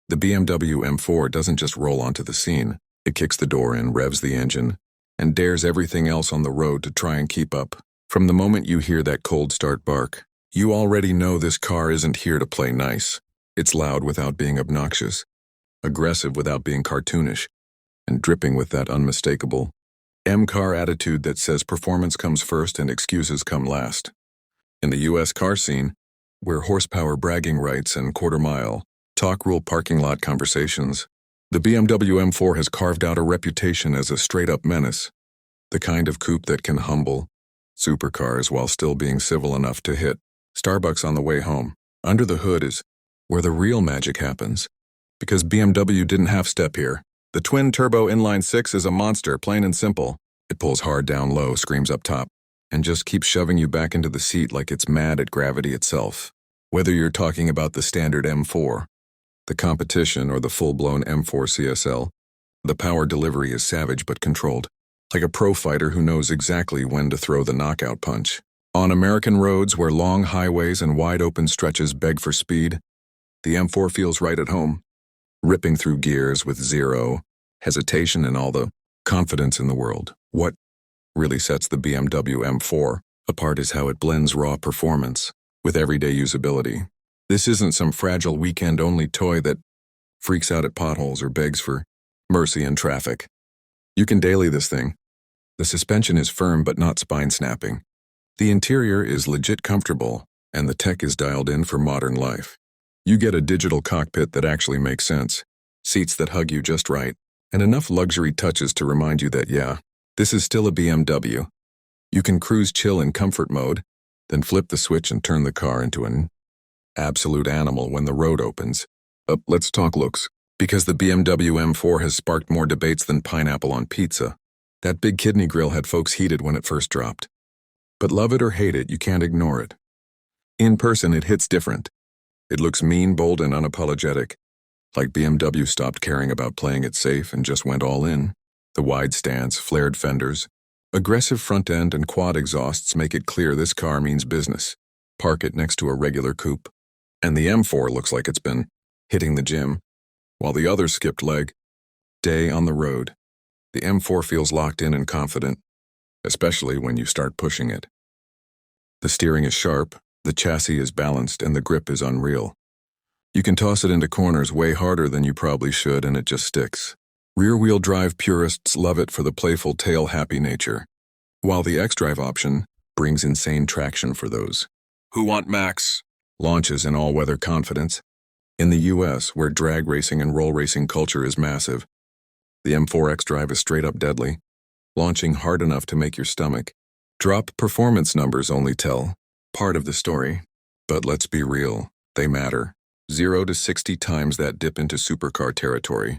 The BMW M4 doesn't just roll onto the scene. It kicks the door in, revs the engine, and dares everything else on the road to try and keep up. From the moment you hear that cold start bark, you already know this car isn't here to play nice. It's loud without being obnoxious, aggressive without being cartoonish, and dripping with that unmistakable M-car attitude that says performance comes first and excuses come last. In the US car scene, where horsepower bragging rights and quarter-mile talk rule parking lot conversations, the BMW M4 has carved out a reputation as a straight-up menace, the kind of coupe that can humble supercars while still being civil enough to hit Starbucks on the way home. Under the hood is where the real magic happens, because BMW didn't half-step here. The twin-turbo inline-six is a monster, plain and simple. It pulls hard down low, screams up top, and just keeps shoving you back into the seat like it's mad at gravity itself. Whether you're talking about the standard M4, the competition, or the full-blown M4 CSL, the power delivery is savage but controlled, like a pro fighter who knows exactly when to throw the knockout punch. On American roads where long highways and wide-open stretches beg for speed, the M4 feels right at home, ripping through gears with zero hesitation and all the confidence in the world. What really sets the BMW M4 apart is how it blends raw performance with everyday usability. This isn't some fragile weekend-only toy that freaks out at potholes or begs for mercy in traffic. You can daily this thing. The suspension is firm but not spine-snapping. The interior is legit comfortable, and the tech is dialed in for modern life. You get a digital cockpit that actually makes sense, seats that hug you just right, and enough luxury touches to remind you that, yeah, this is still a BMW. You can cruise chill in comfort mode, then flip the switch and turn the car into an absolute animal when the road opens. Let's talk looks, because the BMW M4 has sparked more debates than pineapple on pizza. That big kidney grill had folks heated when it first dropped. But love it or hate it, you can't ignore it. In person, it hits different. It looks mean, bold, and unapologetic, like BMW stopped caring about playing it safe and just went all in. The wide stance, flared fenders, aggressive front end, and quad exhausts make it clear this car means business. Park it next to a regular coupe, and the M4 looks like it's been hitting the gym, while the other skipped leg day on the road. The M4 feels locked in and confident, especially when you start pushing it. The steering is sharp, the chassis is balanced, and the grip is unreal. You can toss it into corners way harder than you probably should, and it just sticks. Rear-wheel drive purists love it for the playful tail-happy nature, while the xDrive option brings insane traction for those who want max launches in all-weather confidence. In the US, where drag racing and roll racing culture is massive, the M4 xDrive is straight-up deadly, launching hard enough to make your stomach drop. Performance numbers only tell part of the story, but let's be real, they matter. 0 to 60 times that dip into supercar territory,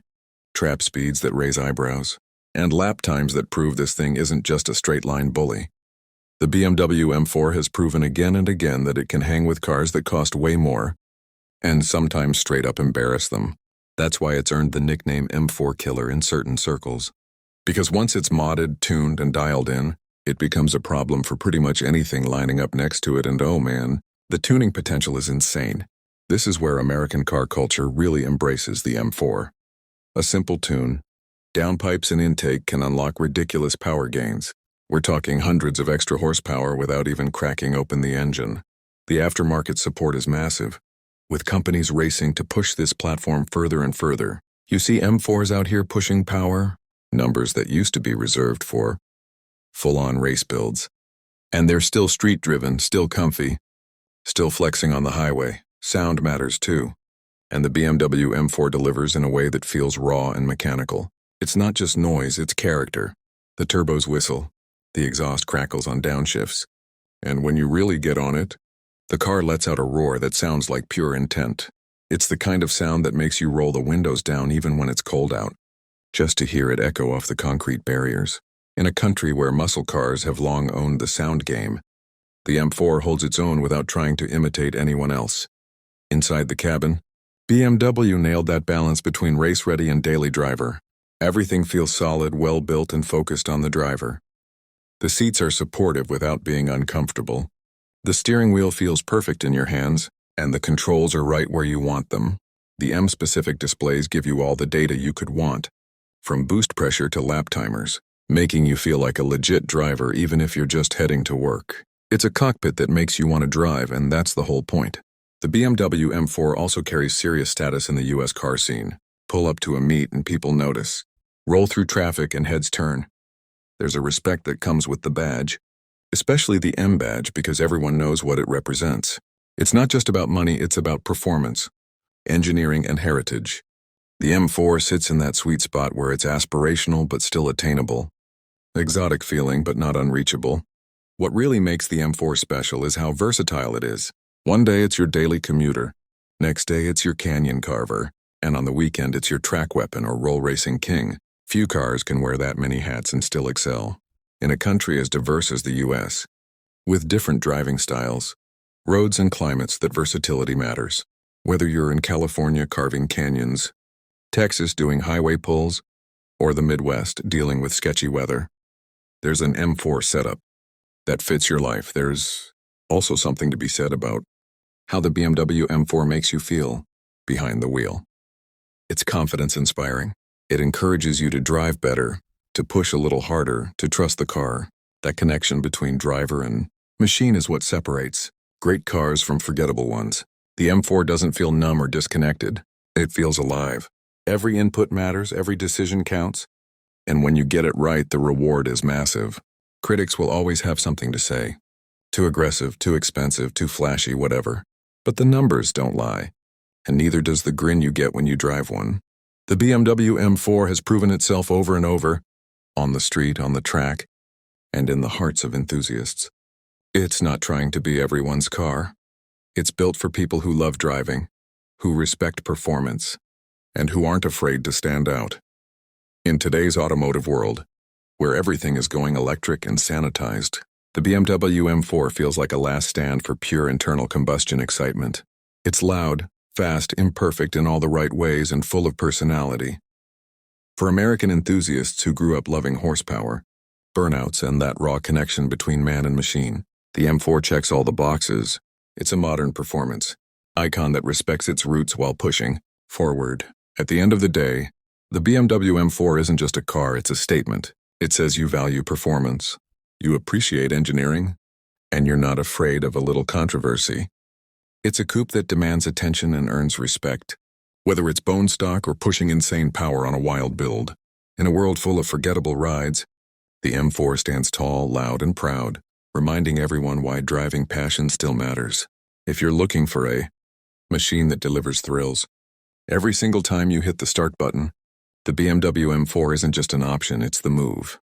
trap speeds that raise eyebrows, and lap times that prove this thing isn't just a straight-line bully. The BMW M4 has proven again and again that it can hang with cars that cost way more, and sometimes straight up embarrass them. That's why it's earned the nickname M4 Killer in certain circles. Because once it's modded, tuned, and dialed in, it becomes a problem for pretty much anything lining up next to it, and oh man, the tuning potential is insane. This is where American car culture really embraces the M4. A simple tune, downpipes and intake can unlock ridiculous power gains. We're talking hundreds of extra horsepower without even cracking open the engine. The aftermarket support is massive, with companies racing to push this platform further and further. You see M4s out here pushing power, numbers that used to be reserved for full-on race builds. And they're still street-driven, still comfy, still flexing on the highway. Sound matters too, and the BMW M4 delivers in a way that feels raw and mechanical. It's not just noise, it's character. The turbos whistle, the exhaust crackles on downshifts, and when you really get on it, the car lets out a roar that sounds like pure intent. It's the kind of sound that makes you roll the windows down even when it's cold out, just to hear it echo off the concrete barriers. In a country where muscle cars have long owned the sound game, the M4 holds its own without trying to imitate anyone else. Inside the cabin, BMW nailed that balance between race-ready and daily driver. Everything feels solid, well-built, and focused on the driver. The seats are supportive without being uncomfortable. The steering wheel feels perfect in your hands, and the controls are right where you want them. The M-specific displays give you all the data you could want, from boost pressure to lap timers, making you feel like a legit driver even if you're just heading to work. It's a cockpit that makes you want to drive, and that's the whole point. The BMW M4 also carries serious status in the US car scene. Pull up to a meet and people notice. Roll through traffic and heads turn. There's a respect that comes with the badge, especially the M badge, because everyone knows what it represents. It's not just about money, it's about performance, engineering, and heritage. The M4 sits in that sweet spot where it's aspirational but still attainable, exotic feeling but not unreachable. What really makes the M4 special is how versatile it is. One day it's your daily commuter, next day it's your canyon carver, and on the weekend it's your track weapon or roll racing king. Few cars can wear that many hats and still excel. In a country as diverse as the US, with different driving styles, roads and climates, that versatility matters. Whether you're in California carving canyons, Texas doing highway pulls, or the Midwest dealing with sketchy weather, there's an M4 setup that fits your life. There's also something to be said about how the BMW M4 makes you feel behind the wheel. It's confidence-inspiring. It encourages you to drive better, to push a little harder, to trust the car. That connection between driver and machine is what separates great cars from forgettable ones. The M4 doesn't feel numb or disconnected. It feels alive. Every input matters, every decision counts, and when you get it right, the reward is massive. Critics will always have something to say. Too aggressive, too expensive, too flashy, whatever. But the numbers don't lie, and neither does the grin you get when you drive one. The BMW M4 has proven itself over and over, on the street, on the track, and in the hearts of enthusiasts. It's not trying to be everyone's car. It's built for people who love driving, who respect performance, and who aren't afraid to stand out. In today's automotive world, where everything is going electric and sanitized, the BMW M4 feels like a last stand for pure internal combustion excitement. It's loud, fast, imperfect in all the right ways, and full of personality. For American enthusiasts who grew up loving horsepower, burnouts, and that raw connection between man and machine, the M4 checks all the boxes. It's a modern performance icon that respects its roots while pushing forward. At the end of the day, the BMW M4 isn't just a car, it's a statement. It says you value performance, you appreciate engineering, and you're not afraid of a little controversy. It's a coupe that demands attention and earns respect, whether it's bone stock or pushing insane power on a wild build. In a world full of forgettable rides, the M4 stands tall, loud, and proud, reminding everyone why driving passion still matters. If you're looking for a machine that delivers thrills every single time you hit the start button, the BMW M4 isn't just an option, it's the move.